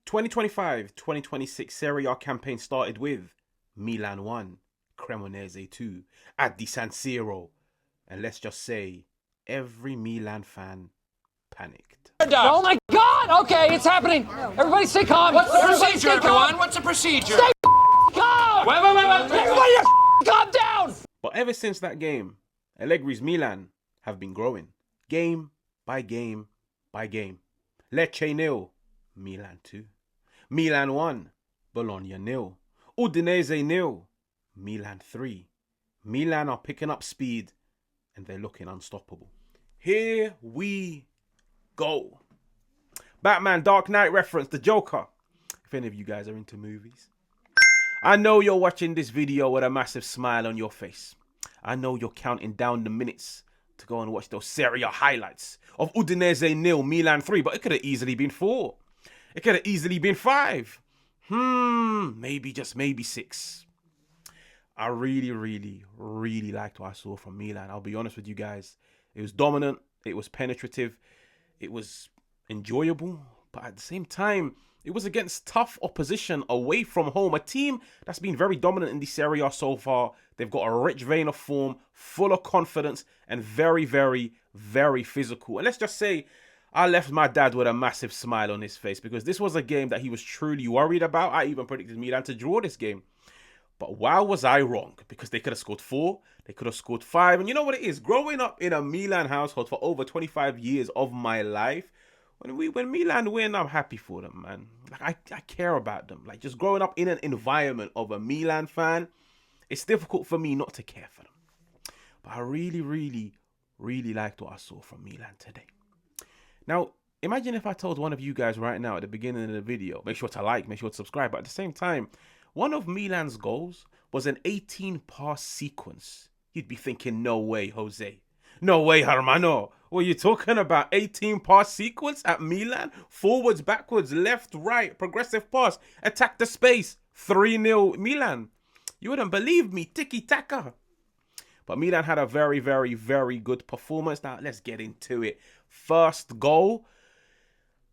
2025-2026 Serie A campaign started with Milan 1, Cremonese 2 at the San Siro. And let's just say, every Milan fan panicked. Oh my God! Okay, it's happening. Everybody stay calm. What's the procedure, everyone? What's the procedure? Stay calm! Wait. Everybody just calm down! But ever since that game, Allegri's Milan have been growing. Game by game by game. Lecce 0, Milan 2. Milan 1, Bologna 0. Udinese 0, Milan 3. Milan are picking up speed and they're looking unstoppable. Here we go. Batman Dark Knight reference, the Joker. If any of you guys are into movies. I know you're watching this video with a massive smile on your face. I know you're counting down the minutes to go and watch those Serie A highlights of Udinese 0, Milan 3, but it could have easily been 4. It could have easily been 5. Maybe, just maybe 6. I really liked what I saw from Milan. I'll be honest with you guys. It was dominant. It was penetrative. It was enjoyable. But at the same time, it was against tough opposition away from home. A team that's been very dominant in the Serie A so far. They've got a rich vein of form, full of confidence, and very physical. And let's just say, I left my dad with a massive smile on his face because this was a game that he was truly worried about. I even predicted Milan to draw this game. But wow, was I wrong, because they could have scored 4, they could have scored 5. And you know what it is? Growing up in a Milan household for over 25 years of my life, when Milan win, I'm happy for them, man. Like I care about them. Like, just growing up in an environment of a Milan fan, it's difficult for me not to care for them. But I really liked what I saw from Milan today. Now, imagine if I told one of you guys right now at the beginning of the video, make sure to like, make sure to subscribe, but at the same time, one of Milan's goals was an 18-pass sequence. You'd be thinking, no way, Jose. No way, Hermano. What are you talking about? 18-pass sequence at Milan? Forwards, backwards, left, right, progressive pass, attack the space, 3-0 Milan. You wouldn't believe me, tiki-taka. But Milan had a very good performance. Now, let's get into it. First goal,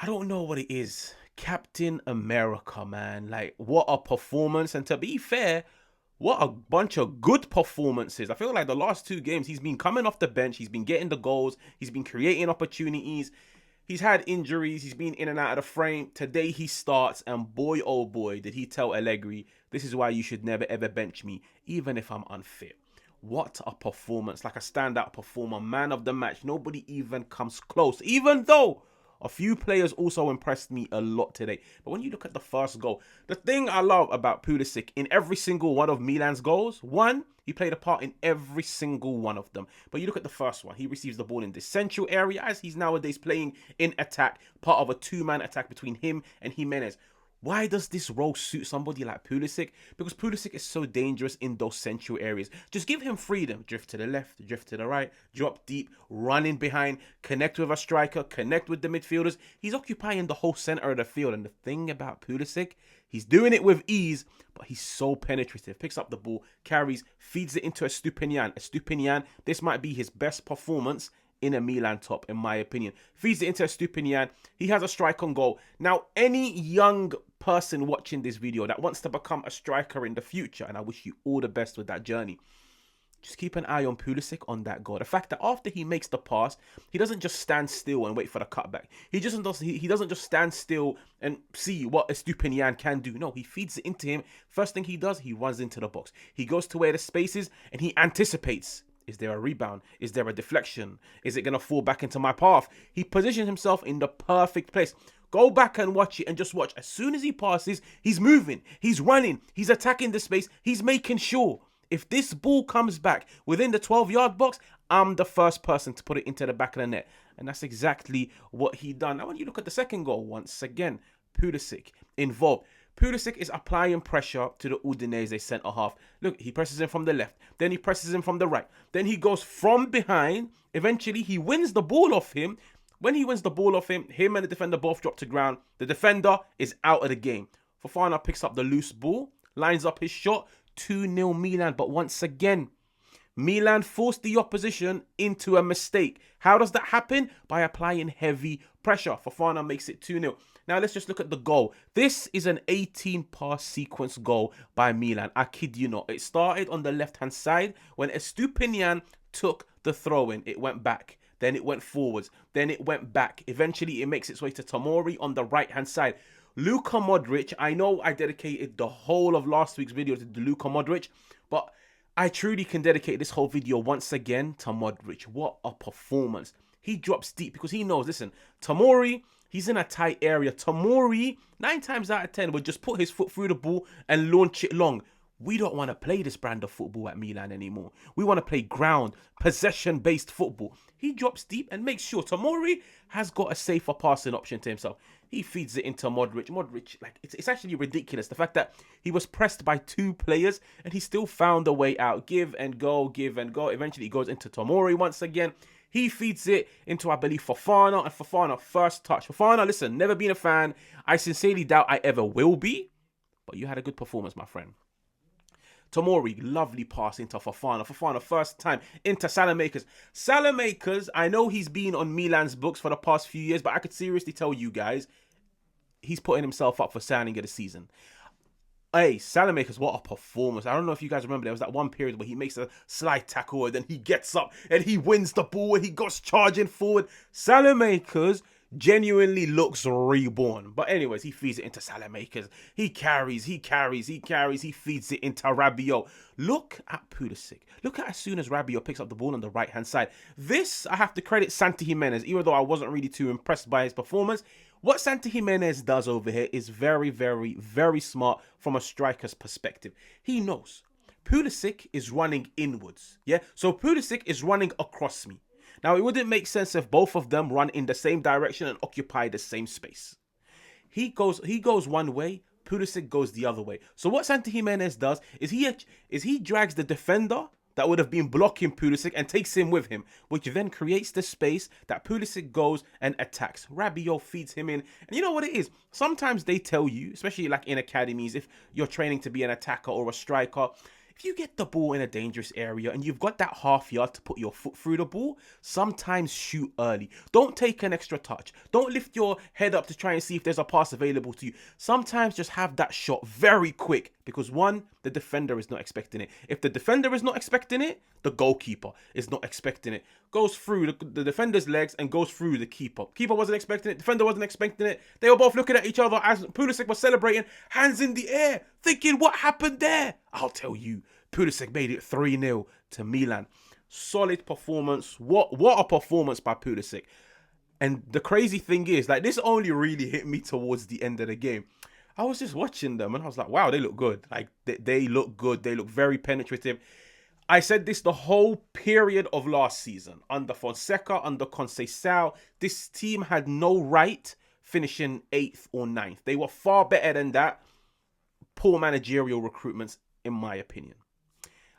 I don't know what it is. Captain America, man. Like, what a performance. And to be fair, what a bunch of good performances. I feel like the last 2 games, he's been coming off the bench. He's been getting the goals. He's been creating opportunities. He's had injuries. He's been in and out of the frame. Today he starts, and boy, oh boy, did he tell Allegri, this is why you should never ever bench me, even if I'm unfit. What a performance. Like a standout performer, man of the match. Nobody even comes close, even though a few players also impressed me a lot today. But when you look at the first goal, the thing I love about Pulisic in every single one of Milan's goals, one, he played a part in every single one of them. But you look at the first one, he receives the ball in the central area as he's nowadays playing in attack, part of a 2-man attack between him and Jimenez. Why does this role suit somebody like Pulisic? Because Pulisic is so dangerous in those central areas. Just give him freedom. Drift to the left, drift to the right, drop deep, run in behind, connect with a striker, connect with the midfielders. He's occupying the whole center of the field. And the thing about Pulisic, he's doing it with ease, but he's so penetrative. Picks up the ball, carries, feeds it into Estupinian. Estupinian, this might be his best performance in a Milan top, in my opinion. Feeds it into Estupinian. He has a strike on goal. Now, any young person watching this video that wants to become a striker in the future, and I wish you all the best with that journey, just keep an eye on Pulisic on that goal. The fact that after he makes the pass, he doesn't just stand still and wait for the cutback. He doesn't just stand still and see what Estupinian can do. No, he feeds it into him. First thing he does, he runs into the box. He goes to where the space is and he anticipates. Is there a rebound? Is there a deflection? Is it going to fall back into my path? He positions himself in the perfect place. Go back and watch it and just watch. As soon as he passes, he's moving, he's running, he's attacking the space, he's making sure if this ball comes back within the 12-yard box, I'm the first person to put it into the back of the net. And that's exactly what he done. Now, when you look at the second goal, once again, Pulisic involved. Pulisic is applying pressure to the Udinese centre-half. Look, he presses him from the left. Then he presses him from the right. Then he goes from behind. Eventually, he wins the ball off him. When he wins the ball off him and the defender both drop to ground. The defender is out of the game. Fofana picks up the loose ball, lines up his shot. 2-0 Milan. But once again, Milan forced the opposition into a mistake. How does that happen? By applying heavy pressure. Fofana makes it 2-0. Now let's just look at the goal. This is an 18-pass sequence goal by Milan. I kid you not. It started on the left-hand side when Estupinian took the throw-in. It went back. Then it went forwards. Then it went back. Eventually, it makes its way to Tomori on the right-hand side. Luka Modric, I know I dedicated the whole of last week's video to Luka Modric, but I truly can dedicate this whole video once again to Modric. What a performance. He drops deep because he knows, listen, Tomori, he's in a tight area. Tomori, 9 times out of 10, would just put his foot through the ball and launch it long. We don't want to play this brand of football at Milan anymore. We want to play ground, possession-based football. He drops deep and makes sure Tomori has got a safer passing option to himself. He feeds it into Modric. Modric, like, it's actually ridiculous. The fact that he was pressed by 2 players and he still found a way out. Give and go, give and go. Eventually, he goes into Tomori once again. He feeds it into, I believe, Fofana. And Fofana, first touch. Fofana, listen, never been a fan. I sincerely doubt I ever will be. But you had a good performance, my friend. Tomori, lovely pass into Fofana. Fofana, first time into Salamakers. Salamakers, I know he's been on Milan's books for the past few years, but I could seriously tell you guys, he's putting himself up for signing of the season. Hey, Salamakers, what a performance. I don't know if you guys remember, there was that one period where he makes a slide tackle and then he gets up and he wins the ball and he goes charging forward. Salamakers genuinely looks reborn. But anyways, he feeds it into Salamakers. He carries, he feeds it into Rabiot. Look at Pulisic. Look at as soon as Rabiot picks up the ball on the right-hand side. This, I have to credit Santi Jimenez, even though I wasn't really too impressed by his performance. What Santi Jimenez does over here is very, very, very smart from a striker's perspective. He knows Pulisic is running inwards. Yeah, so Pulisic is running across me. Now, it wouldn't make sense if both of them run in the same direction and occupy the same space. He goes one way, Pulisic goes the other way. So what Santi Jimenez does is he drags the defender that would have been blocking Pulisic and takes him with him, which then creates the space that Pulisic goes and attacks. Rabiot feeds him in. And you know what it is? Sometimes they tell you, especially like in academies, if you're training to be an attacker or a striker, if you get the ball in a dangerous area and you've got that half yard to put your foot through the ball, sometimes shoot early. Don't take an extra touch. Don't lift your head up to try and see if there's a pass available to you. Sometimes just have that shot very quick because, one, the defender is not expecting it. If the defender is not expecting it, the goalkeeper is not expecting it. Goes through the defender's legs and goes through the keeper. Keeper wasn't expecting it. Defender wasn't expecting it. They were both looking at each other as Pulisic was celebrating, hands in the air, thinking, what happened there? I'll tell you. Pulisic made it 3-0 to Milan. Solid performance. What a performance by Pulisic. And the crazy thing is, like, this only really hit me towards the end of the game. I was just watching them and I was like, wow, they look good. Like, they look good. They look very penetrative. I said this the whole period of last season. Under Fonseca, under Conceição, this team had no right finishing 8th or 9th. They were far better than that. Poor managerial recruitments, in my opinion.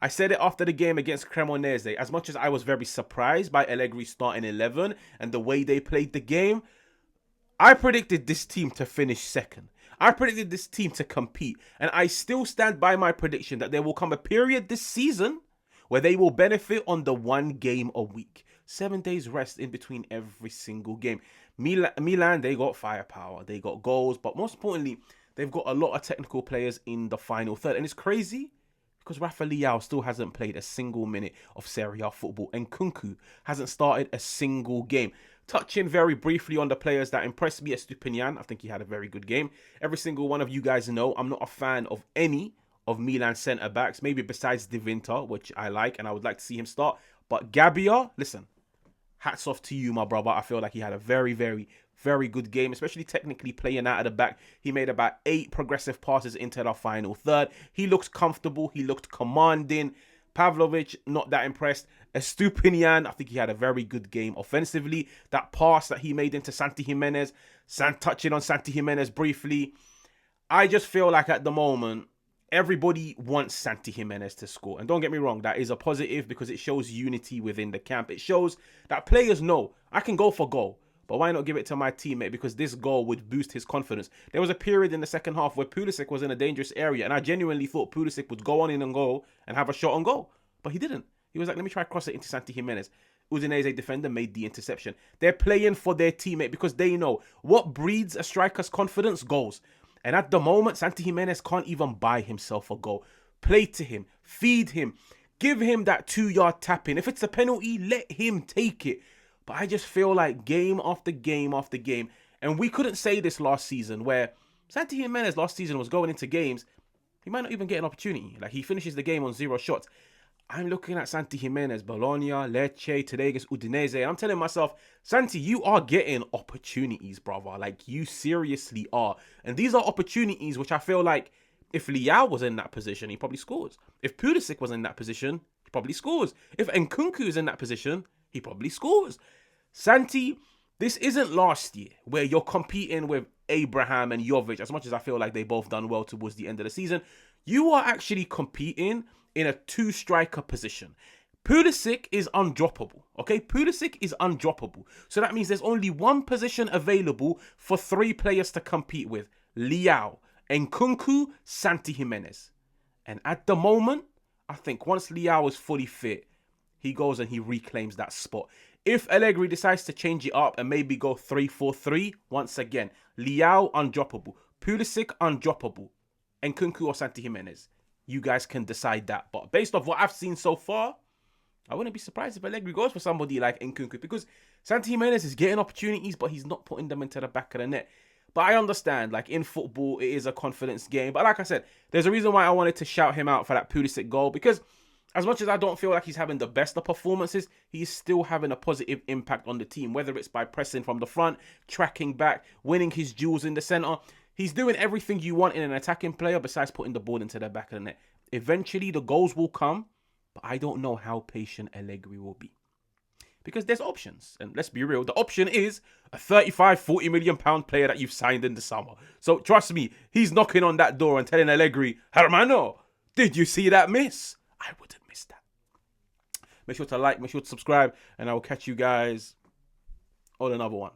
I said it after the game against Cremonese. As much as I was very surprised by Allegri's starting 11 and the way they played the game, I predicted this team to finish 2nd. I predicted this team to compete. And I still stand by my prediction that there will come a period this season where they will benefit on the 1 game a week. 7 days rest in between every single game. Milan, they got firepower. They got goals. But most importantly, they've got a lot of technical players in the final third. And it's crazy because Rafa Leao still hasn't played a single minute of Serie A football. And Kunku hasn't started a single game. Touching very briefly on the players that impressed me, Estupinian, I think he had a very good game. Every single one of you guys know I'm not a fan of any of Milan centre-backs, maybe besides De Vinter, which I like and I would like to see him start. But Gabbia, listen, hats off to you, my brother. I feel like he had a very, very, very good game, especially technically playing out of the back. He made about 8 progressive passes into the final third. He looked comfortable. He looked commanding. Pavlovic, not that impressed. Estupinian, I think he had a very good game offensively. That pass that he made into Santi Jimenez, touching on Santi Jimenez briefly. I just feel like at the moment, everybody wants Santi Jimenez to score. And don't get me wrong, that is a positive because it shows unity within the camp. It shows that players know, I can go for goal, but why not give it to my teammate? Because this goal would boost his confidence. There was a period in the second half where Pulisic was in a dangerous area, and I genuinely thought Pulisic would go on in and goal and have a shot on goal. But he didn't. He was like, let me try cross it into Santi Jimenez. Udinese defender made the interception. They're playing for their teammate because they know what breeds a striker's confidence? Goals. And at the moment, Santi Gimenez can't even buy himself a goal. Play to him. Feed him. Give him that 2-yard tap in. If it's a penalty, let him take it. But I just feel like game after game after game, and we couldn't say this last season where Santi Gimenez last season was going into games, he might not even get an opportunity. Like, he finishes the game on 0 shots. I'm looking at Santi Gimenez, Bologna, Lecce, today against Udinese, and I'm telling myself, Santi, you are getting opportunities, brother. Like, you seriously are. And these are opportunities which I feel like if Leao was in that position, he probably scores. If Pulisic was in that position, he probably scores. If Nkunku is in that position, he probably scores. Santi, this isn't last year where you're competing with Abraham and Jovic, as much as I feel like they both done well towards the end of the season. You are actually competing in a 2-striker position. Pulisic is undroppable, okay? Pulisic is undroppable. So that means there's only one position available for 3 players to compete with. Leao, Nkunku, Santi Gimenez. And at the moment, I think once Leao is fully fit, he goes and he reclaims that spot. If Allegri decides to change it up and maybe go 3-4-3, once again, Leao undroppable, Pulisic undroppable, Nkunku or Santi Gimenez. You guys can decide that. But based off what I've seen so far, I wouldn't be surprised if Allegri goes for somebody like Nkunku, because Santi Gimenez is getting opportunities, but he's not putting them into the back of the net. But I understand, like, in football, it is a confidence game. But like I said, there's a reason why I wanted to shout him out for that Pulisic goal, because as much as I don't feel like he's having the best of performances, he's still having a positive impact on the team, whether it's by pressing from the front, tracking back, winning his duels in the centre. He's doing everything you want in an attacking player besides putting the ball into the back of the net. Eventually, the goals will come, but I don't know how patient Allegri will be. Because there's options. And let's be real, the option is a 35, 40 million pound player that you've signed in the summer. So trust me, he's knocking on that door and telling Allegri, Hermano, did you see that miss? I wouldn't miss that. Make sure to like, make sure to subscribe, and I will catch you guys on another one.